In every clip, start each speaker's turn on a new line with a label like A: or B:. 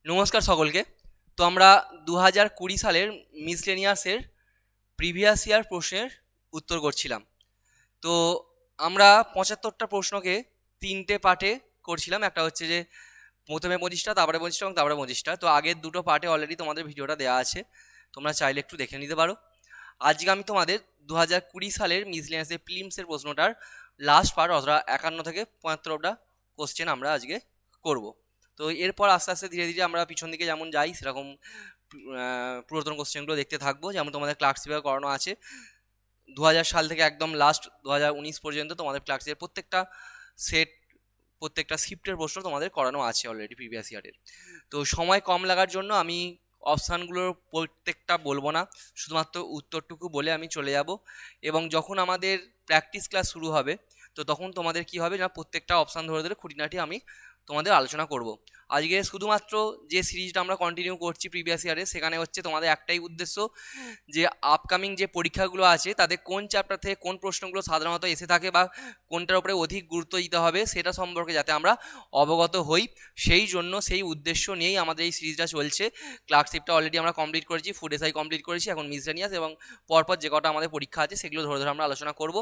A: নমস্কার সকলকে। তো আমরা 2020 সালের মিসলেনিয়াসের প্রিভিয়াস ইয়ার প্রশ্নের উত্তর করছিলাম। তো আমরা 75টা প্রশ্নকে 3টে পার্টে করছিলাম। একটা হচ্ছে যে প্রথমে 25টা, তারপরে 25টা এবং তারপরে 25টা। তো আগের দুটো পার্টে অলরেডি তোমাদের ভিডিওটা দেওয়া আছে, তোমরা চাইলে একটু দেখে নিতে পারো। আজকে আমি তোমাদের 2020 সালের মিসলেনিয়াসের প্রিলিমসের প্রশ্নটার লাস্ট পার্ট, অথবা 51 থেকে 75টা কোশ্চেন আমরা আজকে করব। তো এরপর আস্তে আস্তে ধীরে ধীরে আমরা পিছন দিকে যেমন যাই সেরকম পুরাতন কোশ্চেনগুলো দেখতে থাকবো। যেমন তোমাদের ক্লার্কশিপে করানো আছে 2000 সাল থেকে একদম লাস্ট 2019 পর্যন্ত তোমাদের ক্লার্কশিপের প্রত্যেকটা সেট, প্রত্যেকটা শিফটের প্রশ্ন তোমাদের করানো আছে অলরেডি প্রিভিয়াস ইয়ারের। তো সময় কম লাগার জন্য আমি অপশানগুলোর প্রত্যেকটা বলবো না, শুধুমাত্র উত্তরটুকু বলে আমি চলে যাব। এবং যখন আমাদের প্র্যাকটিস ক্লাস শুরু হবে, তো তখন তোমাদের কি হবে না, প্রত্যেকটা অপশান ধরে ধরে খুঁটিনাটি আমি তোমাদের আলোচনা করব। আজকে শুধুমাত্র যে সিরিজটা আমরা কন্টিনিউ করছি প্রিভিয়াস ইয়ারে, সেখানে হচ্ছে তোমাদের একটাই উদ্দেশ্য, যে আপকামিং যে পরীক্ষাগুলো আছে তাদের কোন চ্যাপ্টার থেকে কোন প্রশ্নগুলো সাধারণত এসে থাকে বা কোনটার উপরে অধিক গুরুত্ব দিতে হবে সেটা সম্পর্কে যাতে আমরা অবগত হই, সেই জন্য সেই উদ্দেশ্য নিয়েই আমাদের এই সিরিজটা চলছে। ক্লার্কশিপটা অলরেডি আমরা কমপ্লিট করেছি, ফুড এসআই কমপ্লিট করেছি, এখন মিসলেনিয়াস এবং পরপর যে কটা আমাদের পরীক্ষা আছে সেগুলো ধরে ধরে আমরা আলোচনা করব।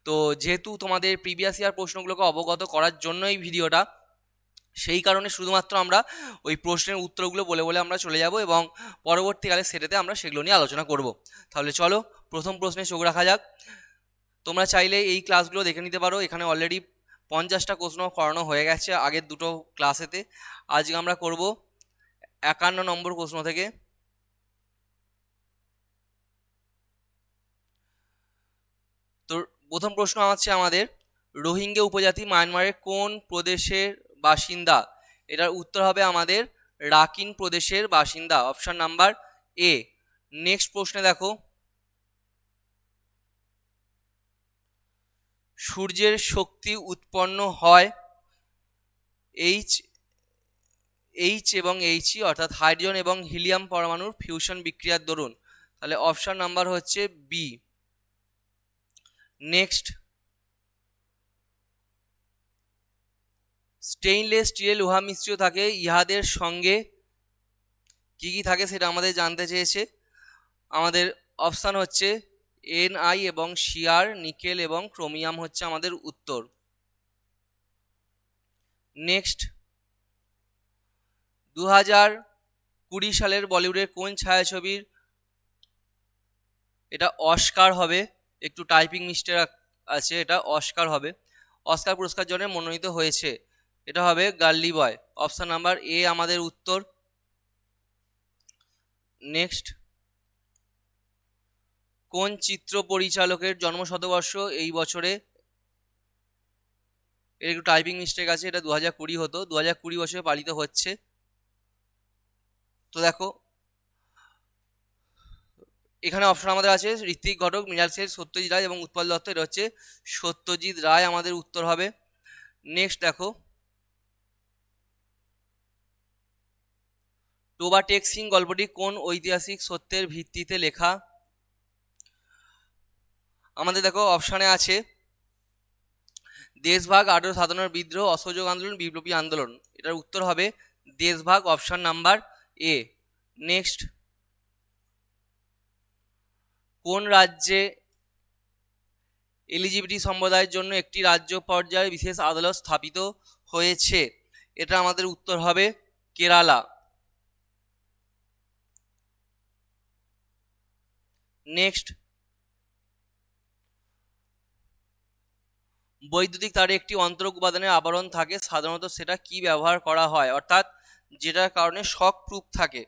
A: তো যেহেতু তোমাদের প্রিভিয়াস ইয়ার প্রশ্নগুলোকে অবগত করার জন্য এই ভিডিওটা, সেই কারণে শুধুমাত্র আমরা ওই প্রশ্নের উত্তরগুলো বলে বলে আমরা চলে যাব এবং পরবর্তীকালে সেটাতে আমরা সেগুলো নিয়ে আলোচনা করব। তাহলে চলো প্রথম প্রশ্নে চোখ রাখা যাক। তোমরা চাইলে এই ক্লাসগুলো দেখে নিতে পারো, এখানে অলরেডি 50টা প্রশ্ন করানো হয়ে গেছে আগের দুটো ক্লাসেতে। আজকে আমরা করব 51 নম্বর প্রশ্ন থেকে। তো প্রথম প্রশ্ন আছে আমাদের, রোহিঙ্গা উপজাতি মায়ানমারের কোন প্রদেশের বাসিন্দা? এটার উত্তর হবে আমাদের রাকিন প্রদেশের বাসিন্দা, অপশন নাম্বার এ। নেক্সট প্রশ্নে দেখো, সূর্যের শক্তি উৎপন্ন হয় এইচ এইচ এবং এইচই, অর্থাৎ হাইড্রোজেন এবং হিলিয়াম পরমাণুর ফিউশন বিক্রিয়ার দরুন। তাহলে অপশন নাম্বার হচ্ছে বি। নেক্সট, স্টেইনলেস স্টিলে লোহা মিশ্রিত থাকে, ইহাদের সঙ্গে কি কি থাকে সেটা আমাদের জানতে চেয়েছে। আমাদের অপশান হচ্ছে এনআই এবং সিআর, নিকেল এবং ক্রোমিয়াম হচ্ছে আমাদের উত্তর। নেক্সট, 2020 সালের বলিউডের কোন ছায়াছবির, এটা অস্কার হবে, একটু টাইপিং মিস্টেক আছে, এটা অস্কার হবে, অস্কার পুরস্কার জন্য মনোনীত হয়েছে? এটা হবে গার্লি বয়, অপশান নাম্বার এ আমাদের উত্তর। নেক্সট, কোন চিত্র পরিচালকের জন্মশতবর্ষ এই বছরে? এর একটু টাইপিং মিস্টেক আছে, এটা 2020 হতো, 2020 বছরে পালিত হচ্ছে। তো দেখো এখানে অপশন আমাদের আছে ঋত্বিক ঘটক, মৃণাল সেন, সত্যজিৎ রায় এবং উৎপল দত্ত। এটা হচ্ছে সত্যজিৎ রায় আমাদের উত্তর হবে। নেক্সট দেখো, টোবা টেক সিং গল্পটি কোন ঐতিহাসিক সত্যের ভিত্তিতে লেখা? আমাদের দেখো অপশানে আছে দেশভাগ, 1857 বিদ্রোহ, অসহযোগ আন্দোলন, বিপ্লবী আন্দোলন। এটার উত্তর হবে দেশভাগ, অপশান নাম্বার এ। নেক্সট, কোন রাজ্যে এলজিবিটি সম্প্রদায়ের জন্য একটি রাজ্য পর্যায়ে বিশেষ আদালত স্থাপিত হয়েছে? এটা আমাদের উত্তর হবে কেরালা। নেক্সট, বৈদ্যুতিক তারে একটি অন্তরক উপাদানের আবরণ থাকে, সাধারণত সেটা কি ব্যবহার করা হয়, অর্থাৎ যেটার কারণে শক প্রুফ থাকে?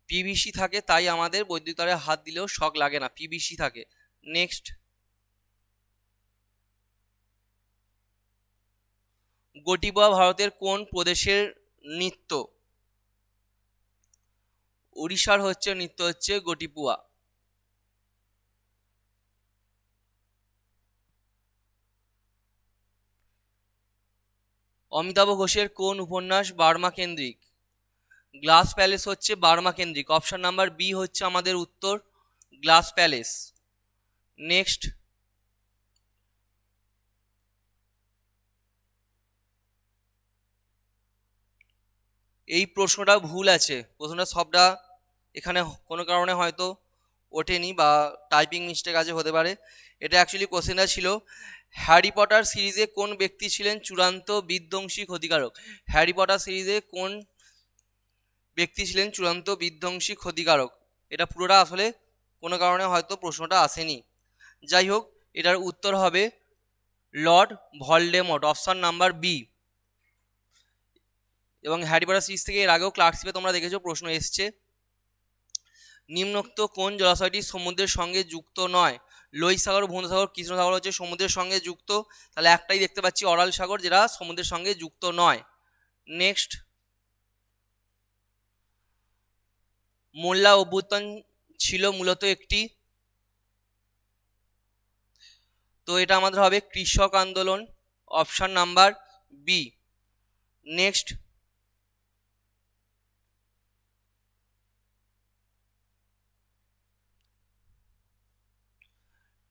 A: পিভিসি থাকে, তাই আমাদের বৈদ্যুতিক তারে হাত দিলেও শক লাগে না, পিভিসি থাকে। নেক্সট, গোটিপুয়া ভারতের কোন প্রদেশের নৃত্য? উড়িষ্যার হচ্ছে নৃত্য হচ্ছে গোটিপুয়া। অমিতাভ ঘোষের কোন উপন্যাস বার্মা কেন্দ্রিক? গ্লাস প্যালেস হচ্ছে বার্মা কেন্দ্রিক, অপশন নাম্বার বি হচ্ছে আমাদের উত্তর, গ্লাস প্যালেস। নেক্সট, এই প্রশ্নটা ভুল আছে, প্রশ্নটা সবটা এখানে কোনো কারণে হয়তো ওঠেনি বা টাইপিং মিস্টেক আছে, হতে পারে। এটা অ্যাকচুয়ালি কোশ্চেনটা ছিল হ্যারি পটার সিরিজে কোন ব্যক্তি ছিলেন চূড়ান্ত বিধ্বংসী ক্ষতিকারক। হ্যারি পটার সিরিজে কোন ব্যক্তি ছিলেন চূড়ান্ত বিধ্বংসী ক্ষতিকারক, এটা পুরোটা আসলে কোনো কারণে হয়তো প্রশ্নটা আসেনি। যাই হোক, এটার উত্তর হবে Lord Voldemort, option number B. এবং হ্যারি পটার সিরিজ থেকে এর আগেও ক্লার্কশিপে তোমরা দেখেছো প্রশ্ন এসছে। নিম্নোক্ত কোন জলাশয়টি সমুদ্রের সঙ্গে যুক্ত নয়? লোহিত সাগর, ভূমধ্যসাগর, কৃষ্ণ সাগর হচ্ছে সমুদ্রের সঙ্গে যুক্ত, তাহলে একটাই দেখতে পাচ্ছি অরাল সাগর, যেটা সমুদ্রের সঙ্গে যুক্ত নয়। নেক্সট, মোল্লা অভ্যুত্থান ছিল মূলত একটি, তো এটা আমাদের হবে কৃষক আন্দোলন, অপশন নাম্বার বি। নেক্সট,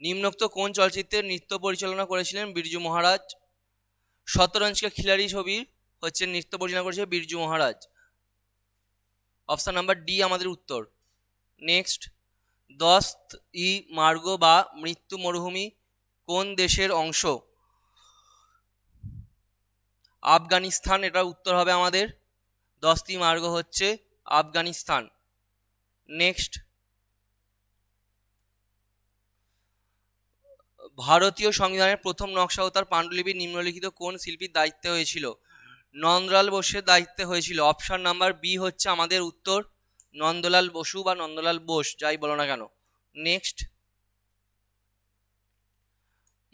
A: নিম্নোক্ত কোন চলচ্চিত্রের নৃত্য পরিচালনা করেছিলেন বিরজু মহারাজ? শতরঞ্জকে খিলাড়ি ছবির হচ্ছে নৃত্য পরিচালনা করেছে বিরজু মহারাজ, অপশন নাম্বার ডি আমাদের উত্তর। নেক্সট, দস্ত ই মার্গ বা মৃত্যু মরুভূমি কোন দেশের অংশ? আফগানিস্তান, এটা উত্তর হবে আমাদের। দস্তি মার্গ হচ্ছে আফগানিস্তান। নেক্সট, ভারতীয় সংবিধানের প্রথম নকশা ও তার পাণ্ডুলিপি নিম্নলিখিত কোন শিল্পীর দায়িত্বে হয়েছিল? নন্দলাল বোসের দায়িত্বে হয়েছিল, অপশন নাম্বার বি হচ্ছে আমাদের উত্তর। নন্দলাল বসু বা নন্দলাল বোস, যাই বলো না কেন। নেক্সট,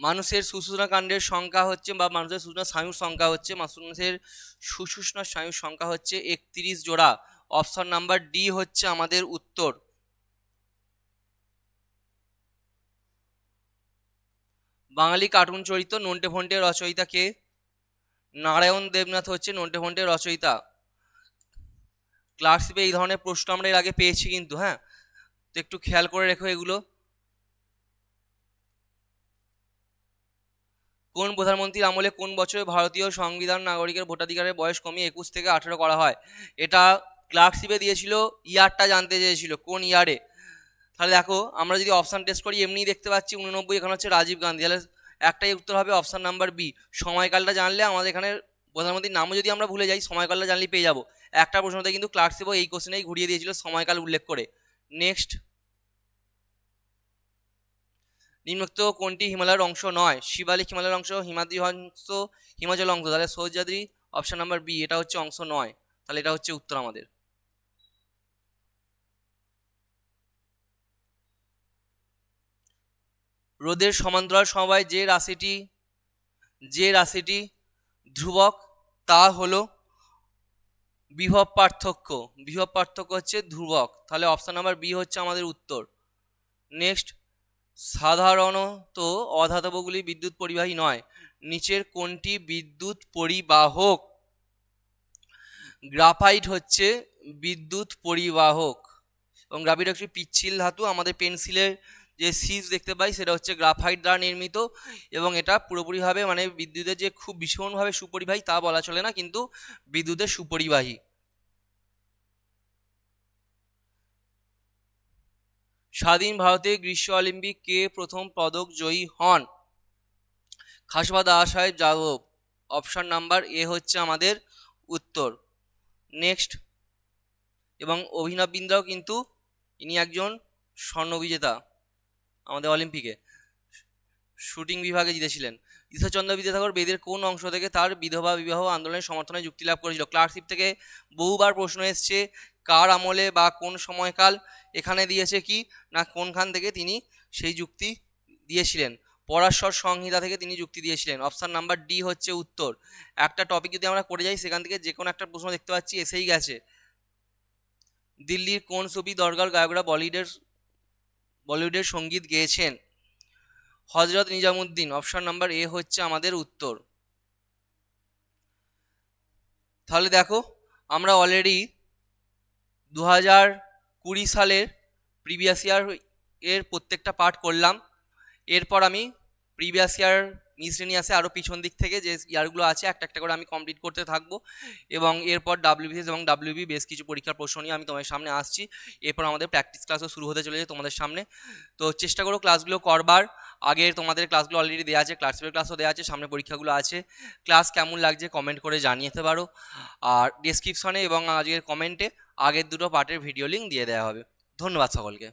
A: মানুষের সুষুম্না কাণ্ডের সংখ্যা হচ্ছে বা মানুষের সুষুম্না স্নায়ুর সংখ্যা হচ্ছে, মানুষের সুষুম্না স্নায়ুর সংখ্যা হচ্ছে 31 জোড়া, অপশন নাম্বার ডি হচ্ছে আমাদের উত্তর। বাঙালি কার্টুন চরিত্র নন্টে ফন্টে রচয়িতা কে? নারায়ণ দেবনাথ হচ্ছে নন্টে ফন্টে রচয়িতা। ক্লার্কশিপে এই ধরনের প্রশ্ন আমরা এর আগে পেয়েছি কিন্তু, হ্যাঁ, তো একটু খেয়াল করে রেখো এগুলো। কোন প্রধানমন্ত্রীর আমলে কোন বছরে ভারতীয় সংবিধান নাগরিকের ভোটাধিকারের বয়স কমিয়ে 21 থেকে 18 করা হয়? এটা ক্লার্কশিপে দিয়েছিল, ইয়ারটা জানতে চেয়েছিল কোন ইয়ারে। তাহলে দেখো, আমরা যদি অপশান টেস্ট করি এমনিই দেখতে পাচ্ছি 89, এখানে হচ্ছে রাজীব গান্ধী, তাহলে একটাই উত্তর হবে অপশান নাম্বার বি। সময়কালটা জানলে আমাদের এখানে প্রধানমন্ত্রীর নামও যদি আমরা ভুলে যাই, সময়কালটা জানলেই পেয়ে যাবো। একটা প্রশ্নতে কিন্তু ক্লার্কশিপও এই কোশ্চেনেই ঘুরিয়ে দিয়েছিল সময়কাল উল্লেখ করে। নেক্সট, নিম্নোক্ত কোনটি হিমালয়ের অংশ নয়? শিবালিক হিমালয়ের অংশ, হিমাদ্রি অংশ, হিমাচল অংশ, তাহলে সহ্যাদ্রি, অপশন নাম্বার বি, এটা হচ্ছে অংশ নয়, তাহলে এটা হচ্ছে উত্তর আমাদের। রোদের সমান্তরাল সমবায় যে রাশিটি ধ্রুবক তা হলো বিভব পার্থক্য। বিভব পার্থক্য হচ্ছে ধ্রুবক, তাহলে অপশন নাম্বার বি হচ্ছে আমাদের উত্তর। নেক্সট, সাধারণত অধাতবগুলি বিদ্যুৎ পরিবাহী নয়, নিচের কোনটি বিদ্যুৎ পরিবাহক? গ্রাফাইট হচ্ছে বিদ্যুৎ পরিবাহক, এবং গ্রাফাইট একটি পিচ্ছিল ধাতু। আমাদের পেন্সিলের যে সিজ দেখতে পাই সেটা হচ্ছে গ্রাফাইট দ্বারা নির্মিত, এবং এটা পুরোপুরিভাবে মানে বিদ্যুতের যে খুব ভীষণভাবে সুপরিবাহী তা বলা চলে না, কিন্তু বিদ্যুতের সুপরিবাহী। স্বাধীন ভারতে গ্রীষ্ম অলিম্পিক কে প্রথম পদক জয়ী হন? খাসবা দাদা সাহেব যাদব, অপশন নাম্বার এ হচ্ছে আমাদের উত্তর। নেক্সট, এবং অভিনব বিন্দ্রাও কিন্তু ইনি একজন স্বর্ণ বিজেতা আমাদের অলিম্পিকে, শুটিং বিভাগে জিতেছিলেন। ঈশ্বরচন্দ্র বিদ্যাসাগর বেদের কোন অংশ থেকে তার বিধবা বিবাহ আন্দোলনের সমর্থনে যুক্তি লাভ করেছিল? ক্লার্কশিপ থেকে বহুবার প্রশ্ন এসছে কার আমলে বা কোন সময়কাল, এখানে দিয়েছে কি না কোনখান থেকে তিনি সেই যুক্তি দিয়েছিলেন। পরাশর সংহিতা থেকে তিনি যুক্তি দিয়েছিলেন, অপশান নাম্বার ডি হচ্ছে উত্তর। একটা টপিক যদি আমরা করে যাই সেখান থেকে যে কোনো একটা প্রশ্ন দেখতে পাচ্ছি এসেই গেছে। দিল্লির কোন সুফি দরগার গায়করা বলিউডের সঙ্গীত গেয়েছেন? Hazrat Nizamuddin, option number A হচ্ছে আমাদের উত্তর। তাহলে দেখো, আমরা অলরেডি 2020 সালের প্রিভিয়াস ইয়ার এর প্রত্যেকটা পার্ট করলাম। এরপর আমি প্রিভিয়াস ইয়ার মিসলেনিয়াসে আরও পিছন দিক থেকে যে ইয়ারগুলো আছে একটা একটা করে আমি কমপ্লিট করতে থাকবো, এবং এরপর ডাব্লিউবিসিএস এবং ডাব্লিউবি বেশ কিছু পরীক্ষার প্রশ্ন নিয়ে আমি তোমাদের সামনে আসছি। এরপর আমাদের প্র্যাকটিস ক্লাসও শুরু হতে চলেছে তোমাদের সামনে। তো চেষ্টা করো ক্লাসগুলো করবার। আগে তোমাদের ক্লাসগুলো অলরেডি দেওয়া আছে, ক্লাসের ক্লাসও দেওয়া আছে, সামনে পরীক্ষাগুলো আছে। ক্লাস কেমন লাগছে কমেন্ট করে জানিয়ে দিতে পারো, আর ডেসক্রিপশনে এবং আজকের কমেন্টে আগের দুটো পার্টের ভিডিও লিঙ্ক দিয়ে দেওয়া হবে। ধন্যবাদ সকলকে।